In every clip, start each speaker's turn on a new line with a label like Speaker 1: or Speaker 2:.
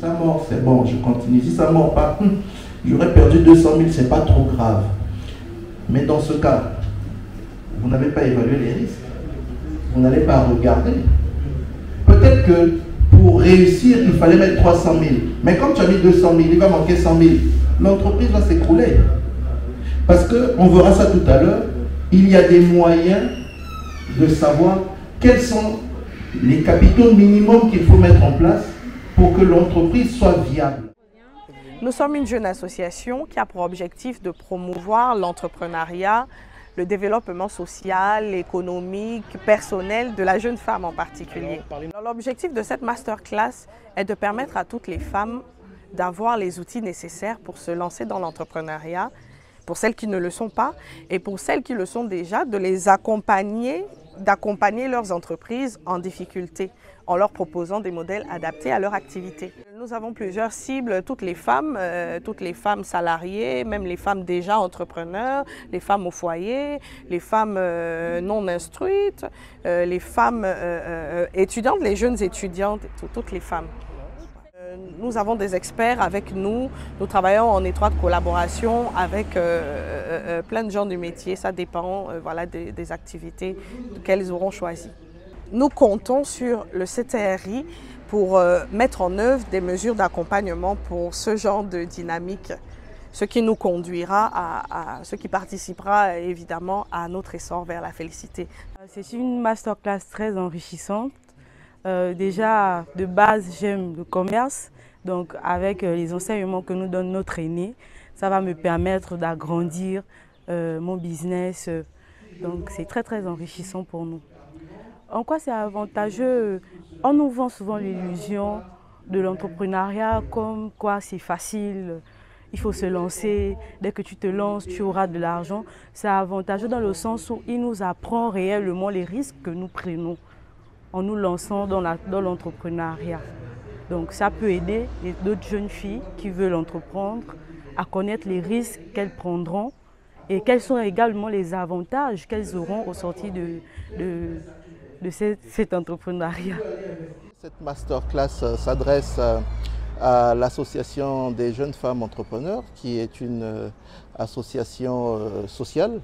Speaker 1: ça mord, c'est bon, je continue. Si ça ne mord pas, j'aurais perdu 200 000, c'est pas trop grave. Mais dans ce cas, vous n'avez pas évalué les risques. Vous n'allez pas regarder. Peut-être que pour réussir, il fallait mettre 300 000. Mais comme tu as mis 200 000, il va manquer 100 000. L'entreprise va s'écrouler. Parce qu'on verra ça tout à l'heure, il y a des moyens de savoir quels sont les capitaux minimums qu'il faut mettre en place pour que l'entreprise soit viable.
Speaker 2: Nous sommes une jeune association qui a pour objectif de promouvoir l'entrepreneuriat, le développement social, économique, personnel de la jeune femme en particulier. L'objectif de cette masterclass est de permettre à toutes les femmes d'avoir les outils nécessaires pour se lancer dans l'entrepreneuriat, pour celles qui ne le sont pas et pour celles qui le sont déjà, de les accompagner, d'accompagner leurs entreprises en difficulté en leur proposant des modèles adaptés à leur activité. Nous avons plusieurs cibles, toutes les femmes salariées, même les femmes déjà entrepreneurs, les femmes au foyer, les femmes non instruites, les femmes étudiantes, les jeunes étudiantes, toutes les femmes. Nous avons des experts avec nous, nous travaillons en étroite collaboration avec plein de gens du métier, ça dépend voilà, des activités qu'elles auront choisies. Nous comptons sur le CTRI pour mettre en œuvre des mesures d'accompagnement pour ce genre de dynamique, ce qui nous conduira ce qui participera évidemment à notre essor vers la félicité.
Speaker 3: C'est une masterclass très enrichissante. Déjà, de base, j'aime le commerce. Donc, avec les enseignements que nous donne notre aîné, ça va me permettre d'agrandir mon business. Donc, c'est très, très enrichissant pour nous. En quoi c'est avantageux? On nous vend souvent l'illusion de l'entrepreneuriat comme quoi c'est facile, il faut se lancer, dès que tu te lances, tu auras de l'argent. C'est avantageux dans le sens où il nous apprend réellement les risques que nous prenons en nous lançant dans l'entrepreneuriat. Donc ça peut aider d'autres jeunes filles qui veulent entreprendre à connaître les risques qu'elles prendront et quels sont également les avantages qu'elles auront au sortir de cet entrepreneuriat.
Speaker 4: Cette masterclass s'adresse à l'association des jeunes femmes entrepreneurs, qui est une association sociale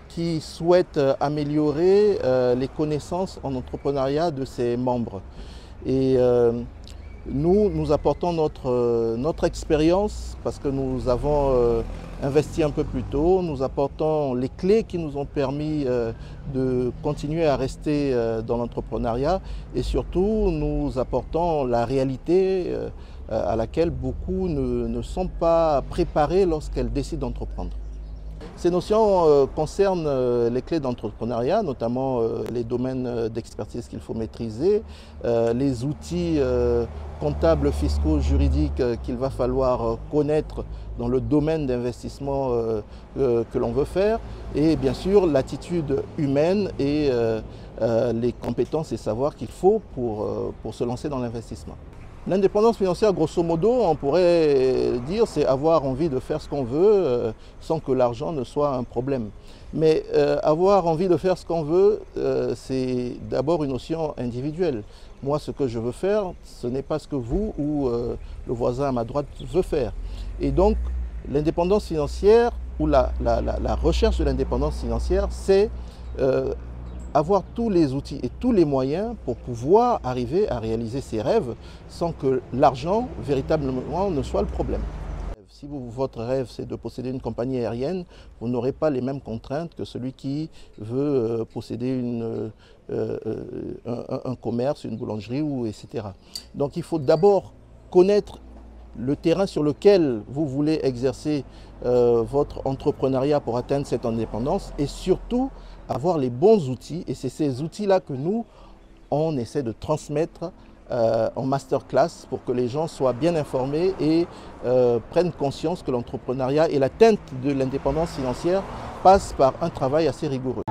Speaker 4: qui souhaite améliorer les connaissances en entrepreneuriat de ses membres. Et nous apportons notre expérience parce que nous avons investi un peu plus tôt. Nous apportons les clés qui nous ont permis de continuer à rester dans l'entrepreneuriat et surtout nous apportons la réalité à laquelle beaucoup ne sont pas préparés lorsqu'elles décident d'entreprendre. Ces notions concernent les clés d'entrepreneuriat, notamment les domaines d'expertise qu'il faut maîtriser, les outils comptables, fiscaux, juridiques qu'il va falloir connaître dans le domaine d'investissement que l'on veut faire, et bien sûr l'attitude humaine et les compétences et savoirs qu'il faut pour se lancer dans l'investissement. L'indépendance financière, grosso modo, on pourrait dire, c'est avoir envie de faire ce qu'on veut sans que l'argent ne soit un problème. Mais avoir envie de faire ce qu'on veut, c'est d'abord une notion individuelle. Moi, ce que je veux faire, ce n'est pas ce que vous ou le voisin à ma droite veut faire. Et donc, l'indépendance financière ou la recherche de l'indépendance financière, c'est avoir tous les outils et tous les moyens pour pouvoir arriver à réaliser ses rêves sans que l'argent, véritablement, ne soit le problème. Si votre rêve, c'est de posséder une compagnie aérienne, vous n'aurez pas les mêmes contraintes que celui qui veut posséder un commerce, une boulangerie, etc. Donc il faut d'abord connaître le terrain sur lequel vous voulez exercer votre entrepreneuriat pour atteindre cette indépendance et surtout avoir les bons outils. Et c'est ces outils-là que nous, on essaie de transmettre en masterclass pour que les gens soient bien informés et prennent conscience que l'entrepreneuriat et l'atteinte de l'indépendance financière passent par un travail assez rigoureux.